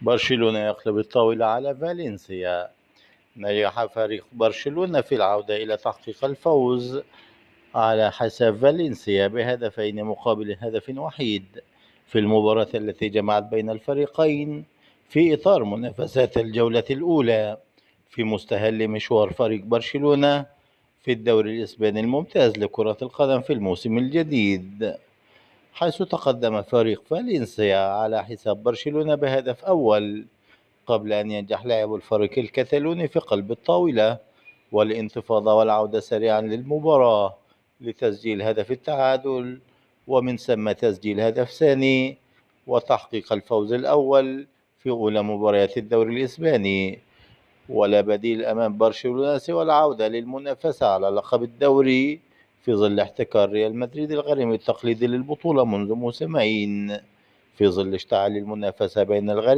برشلونة يقلب الطاولة على فالنسيا. نجح فريق برشلونة في العودة إلى تحقيق الفوز على حساب فالنسيا بهدفين مقابل هدف وحيد في المباراة التي جمعت بين الفريقين في إطار منافسات الجولة الأولى في مستهل مشوار فريق برشلونة في الدوري الإسباني الممتاز لكرة القدم في الموسم الجديد، حيث تقدم فريق فالنسيا على حساب برشلونة بهدف أول قبل أن ينجح لاعب الفريق الكتالوني في قلب الطاولة والانتفاضة والعودة سريعا للمباراة لتسجيل هدف التعادل، ومن ثم تسجيل هدف ثاني وتحقيق الفوز الأول في أولى مباريات الدوري الإسباني. ولا بديل أمام برشلونة سوى العودة للمنافسة على لقب الدوري في ظل احتكار ريال مدريد الغريم التقليدي للبطولة منذ موسمين، في ظل اشتعال المنافسة بين الغريم